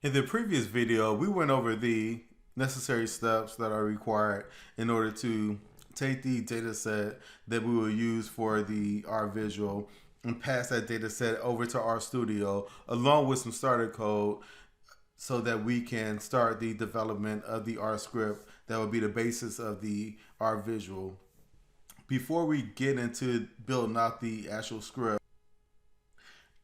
In the previous video, we went over the necessary steps that are required in order to take the data set that we will use for the R visual and pass that data set over to RStudio along with some starter code so that we can start the development of the R script that will be the basis of the R visual. Before we get into building out the actual script,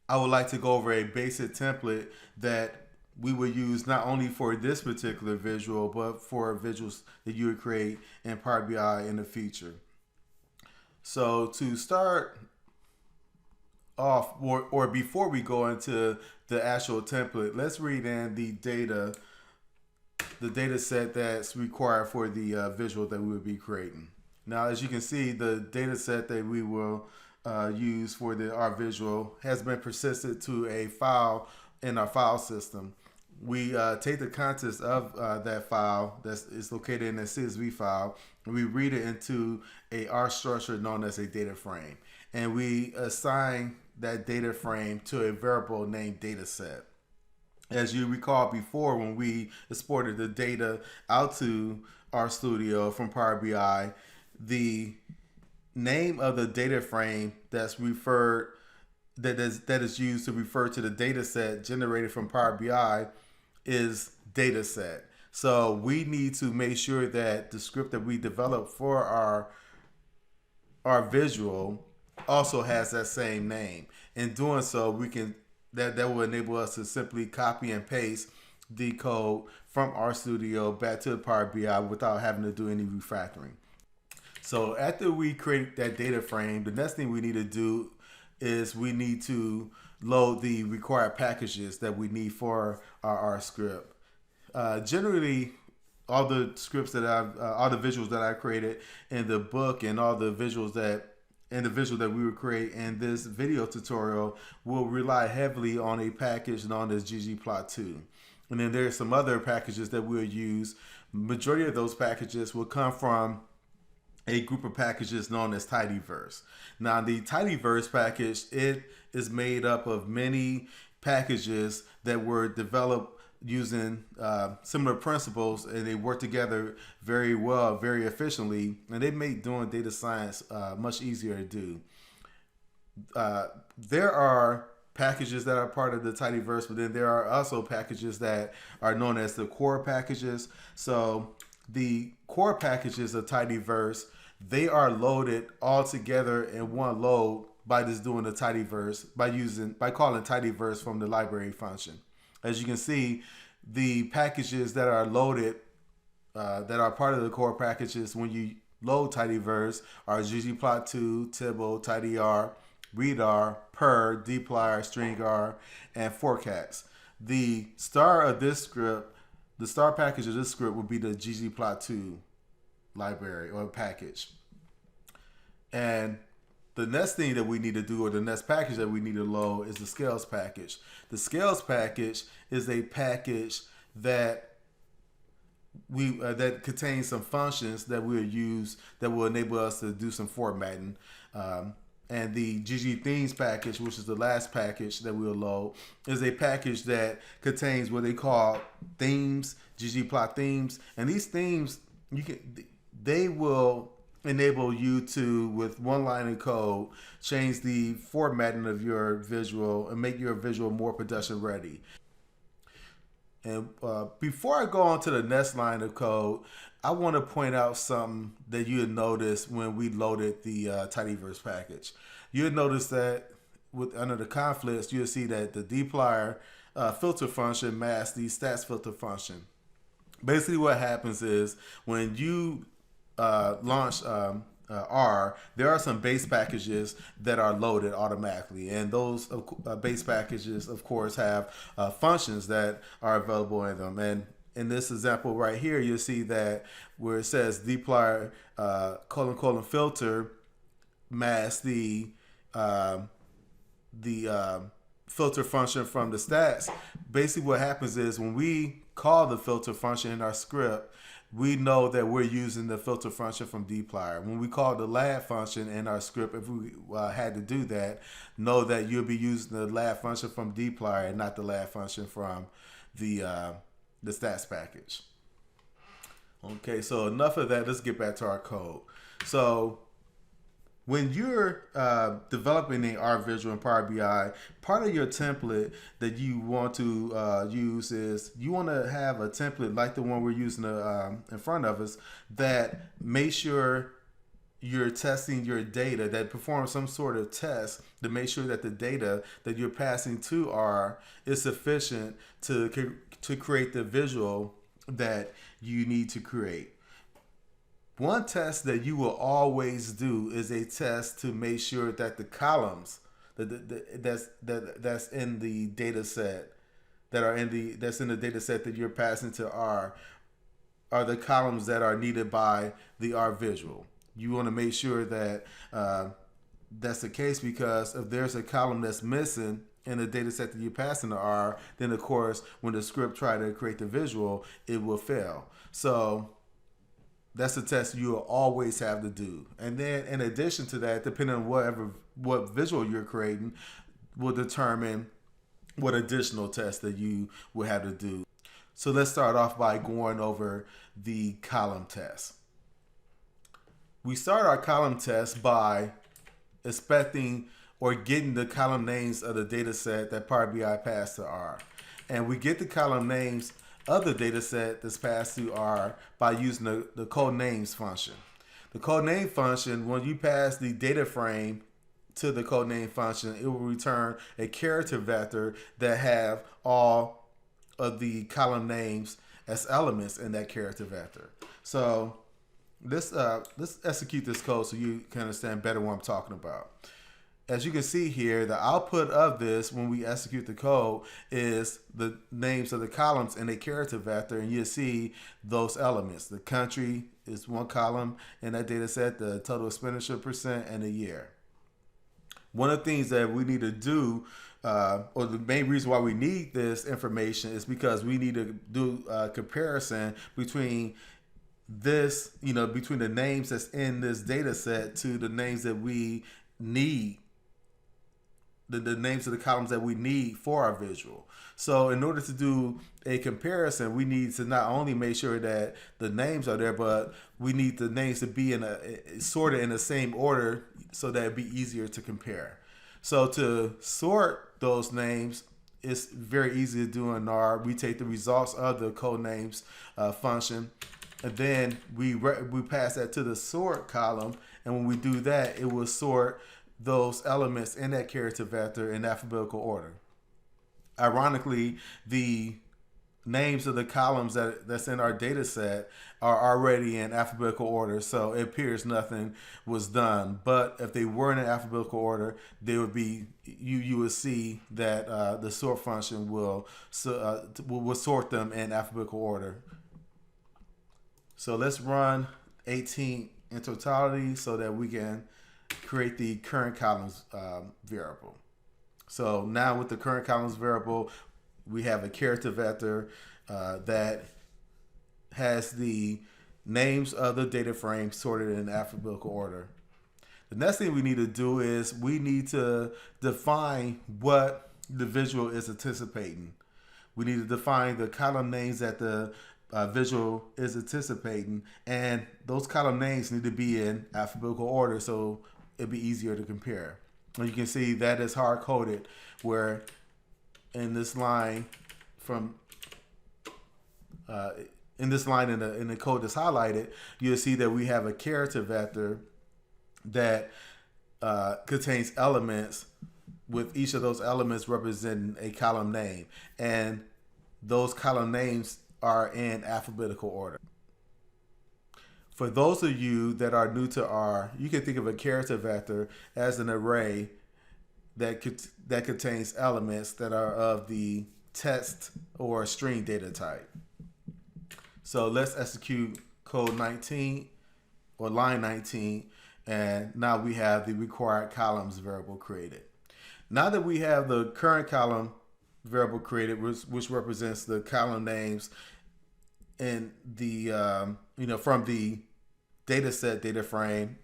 I would like to go over a basic template that we would use not only for this particular visual, but for visuals that you would create in Power BI in the future. So to start off, or before we go into the actual template, let's read in the data set that's required for the visual that we would be creating. Now, as you can see, the data set that we will use for the R visual has been persisted to a file in our file system. We take the contents of that file that is located in a CSV file, and we read it into a R structure known as a data frame. And we assign that data frame to a variable named data set. As you recall before, when we exported the data out to RStudio from Power BI, the name of the data frame that's referred that is used to refer to the data set generated from Power BI is data set. So we need to make sure that the script that we develop for our visual also has that same name. In doing so, we can that will enable us to simply copy and paste the code from RStudio back to Power BI without having to do any refactoring. So after we create that data frame, the next thing we need to do is we need to load the required packages that we need for our script. Generally, all the scripts that all the visuals that I created in the book and all the visuals that we would create in this video tutorial will rely heavily on a package known as ch02. And then there's some other packages that we'll use. Majority of those packages will come from a group of packages known as tidyverse. Now, the tidyverse package, it is made up of many packages that were developed using similar principles, and they work together very well, very efficiently, and they make doing data science much easier to do. There are packages that are part of the tidyverse, but then there are also packages that are known as the core packages. So the core packages of tidyverse, they are loaded all together in one load by just doing the tidyverse by calling tidyverse from the library function. As you can see, the packages that are loaded that are part of the core packages when you load tidyverse are ggplot2, tibble, tidyr, readr, per, dplyr, stringr, and forecast. The star of this script, the star package of this script would be the ggplot2 library or package. And the next thing that we need to do, or the next package that we need to load, is the scales package. The scales package is a package that that contains some functions that we'll use that will enable us to do some formatting. And the GG themes package, which is the last package that we'll load, is a package that contains what they call themes, ggplot themes, and these themes they will enable you to, with one line of code, change the formatting of your visual and make your visual more production ready. And before I go on to the next line of code, I want to point out something that you had noticed when we loaded the tidyverse package. You had noticed that under the conflicts, you'll see that the dplyr filter function masks the stats filter function. Basically what happens is when you launch R, there are some base packages that are loaded automatically, and those base packages of course have functions that are available in them. And in this example right here, you'll see that where it says dplyr filter masks the filter function from the stats. Basically what happens is when we call the filter function in our script, we know that we're using the filter function from dplyr. When we call the lab function in our script, if we had to do that, know that you'll be using the lab function from dplyr and not the lab function from the stats package. Okay, so enough of that. Let's get back to our code. So when you're developing a R visual in Power BI, part of your template that you want to use is you want to have a template like the one we're using in front of us that makes sure you're testing your data, that performs some sort of test to make sure that the data that you're passing to R is sufficient to create the visual that you need to create. One test that you will always do is a test to make sure that the columns that's in the data set that's in the data set that you're passing to R are the columns that are needed by the R visual. You want to make sure that that's the case, because if there's a column that's missing in the data set that you're passing to R, then of course when the script try to create the visual, it will fail. So that's a test you will always have to do. And then in addition to that, depending on what visual you're creating, will determine what additional tests that you will have to do. So let's start off by going over the column test. We start our column test by inspecting or getting the column names of the data set that Power BI passed to R. And we get the column names of the data set that's passed to R by using the code names function. The code name function, when you pass the data frame to the code name function, it will return a character vector that have all of the column names as elements in that character vector. So let's execute this code so you can understand better what I'm talking about. As you can see here, the output of this when we execute the code is the names of the columns in a character vector, and you see those elements. The country is one column in that data set, the total expenditure percent, and the year. One of the things that we need to do, or the main reason why we need this information, is because we need to do a comparison between this, between the names that's in this data set to the names that we need, the names of the columns that we need for our visual. So in order to do a comparison, we need to not only make sure that the names are there, but we need the names to be sorted in the same order so that it'd be easier to compare. So to sort those names, it's very easy to do in R. We take the results of the code names function, and then we pass that to the sort column. And when we do that, it will sort those elements in that character vector in alphabetical order. Ironically, the names of the columns that's in our data set are already in alphabetical order, so it appears nothing was done. But if they were in alphabetical order, they would be you would see that the sort function will sort them in alphabetical order. So let's run 18 in totality so that we can create the current columns variable. So now with the current columns variable, we have a character vector that has the names of the data frame sorted in alphabetical order. The next thing we need to do is we need to define what the visual is anticipating. We need to define the column names that the visual is anticipating, and those column names need to be in alphabetical order so it'd be easier to compare. And you can see that is hard coded, where in this line in the code that's highlighted, you'll see that we have a character vector that contains elements, with each of those elements representing a column name, and those column names are in alphabetical order. For those of you that are new to R, you can think of a character vector as an array that contains elements that are of the text or string data type. So let's execute code 19 or line 19, and now we have the required columns variable created. Now that we have the current column variable created, which represents the column names in the from the data frame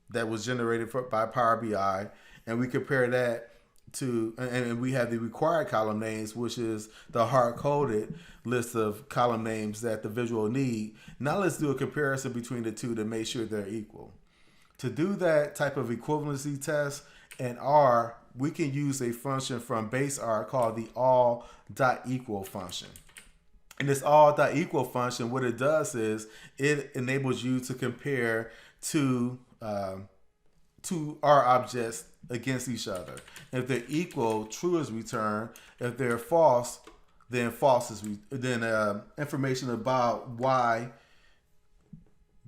that was generated by Power BI, and we compare that and we have the required column names, which is the hard-coded list of column names that the visual will need. Now let's do a comparison between the two to make sure they're equal. To do that type of equivalency test in R, we can use a function from base R called the all.equal function. And this all.equal function, what it does is it enables you to compare two R objects against each other. If they're equal, true is returned. If they're false, then information about why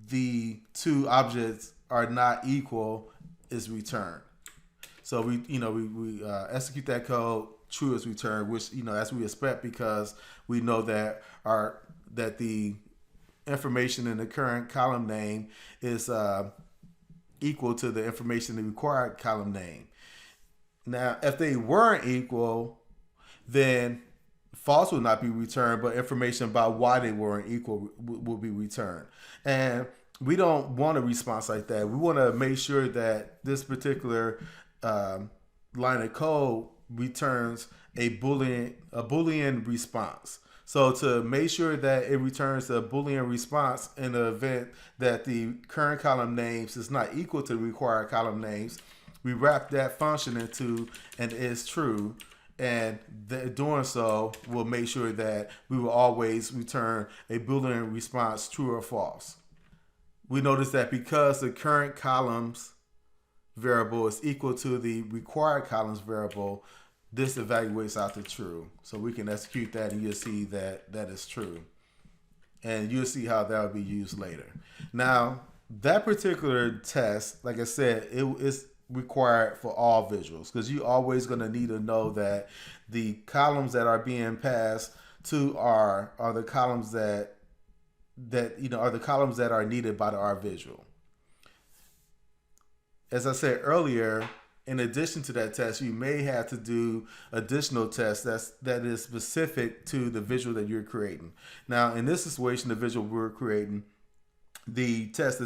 the two objects are not equal is returned. So we execute that code. True is returned, which as we expect, because we know that the information in the current column name is equal to the information in the required column name. Now, if they weren't equal, then false would not be returned, but information about why they weren't equal will be returned. And we don't want a response like that. We want to make sure that this particular line of code returns a Boolean response. So to make sure that it returns a Boolean response in the event that the current column names is not equal to the required column names, we wrap that function into an is true, and doing so will make sure that we will always return a Boolean response, true or false. We notice that because the current columns variable is equal to the required columns variable, this evaluates out to true. So we can execute that and you'll see that that is true. And you'll see how that will be used later. Now, that particular test, like I said, it is required for all visuals, because you're always going to need to know that the columns that are being passed to R are the columns that are the columns that are needed by the R visual. As I said earlier, in addition to that test, you may have to do additional tests that is specific to the visual that you're creating. Now, in this situation, the visual we're creating, the test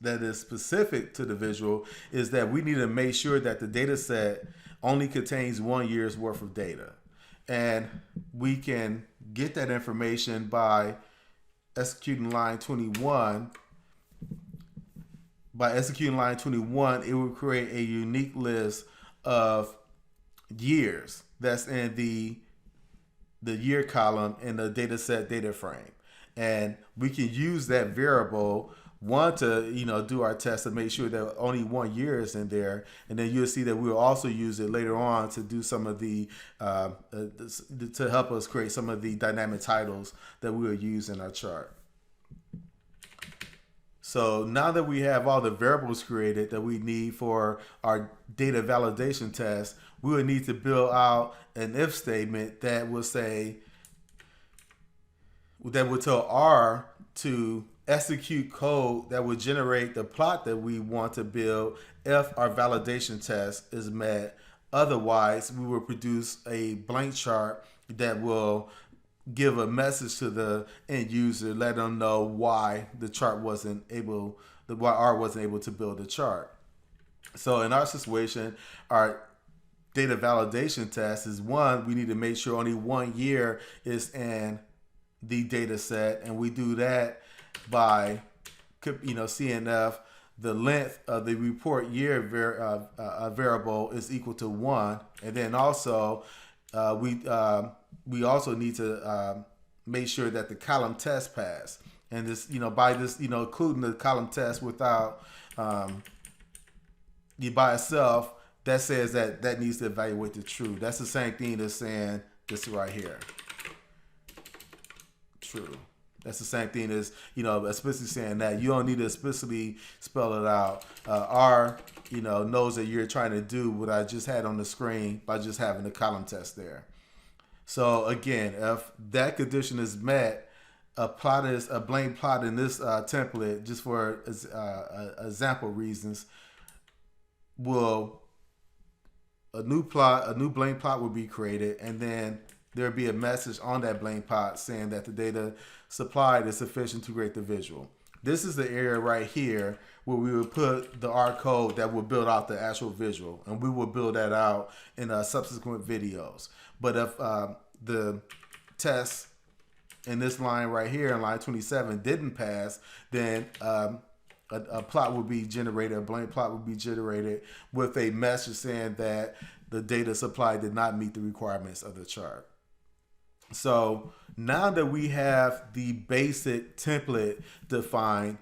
that is specific to the visual is that we need to make sure that the data set only contains 1 year's worth of data. And we can get that information by executing line 21. By executing line 21, it will create a unique list of years that's in the year column in the data set data frame. And we can use that variable, one, to do our test to make sure that only 1 year is in there, and then you'll see that we'll also use it later on to do some of the to help us create some of the dynamic titles that we'll use in our chart. So now that we have all the variables created that we need for our data validation test, we would need to build out an if statement that would tell R to execute code that would generate the plot that we want to build if our validation test is met. Otherwise, we will produce a blank chart that will give a message to the end user, let them know why R wasn't able to build the chart. So in our situation, our data validation test is one, we need to make sure only 1 year is in the data set, and we do that by CNF the length of the report year variable is equal to 1, and then also we also need to make sure that the column test pass. And this, by this, including the column test without by itself, that says that needs to evaluate the true. That's the same thing as saying this right here. True. That's the same thing as, explicitly saying that. You don't need to explicitly spell it out. R, knows that you're trying to do what I just had on the screen by just having the column test there. So again, if that condition is met, a blank plot in this template, just for example reasons, a new blank plot will be created, and then there'll be a message on that blank plot saying that the data supplied is sufficient to create the visual. This is the area right here where we would put the R code that will build out the actual visual, and we will build that out in subsequent videos. But if the test in this line right here in line 27 didn't pass, then a plot will be generated, a blank plot will be generated with a message saying that the data supply did not meet the requirements of the chart. So now that we have the basic template defined,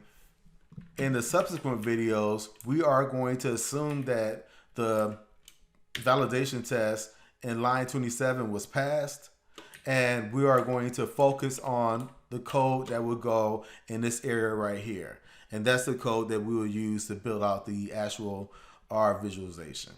in the subsequent videos, we are going to assume that the validation test in line 27 was passed, and we are going to focus on the code that will go in this area right here. And that's the code that we will use to build out the actual R visualization.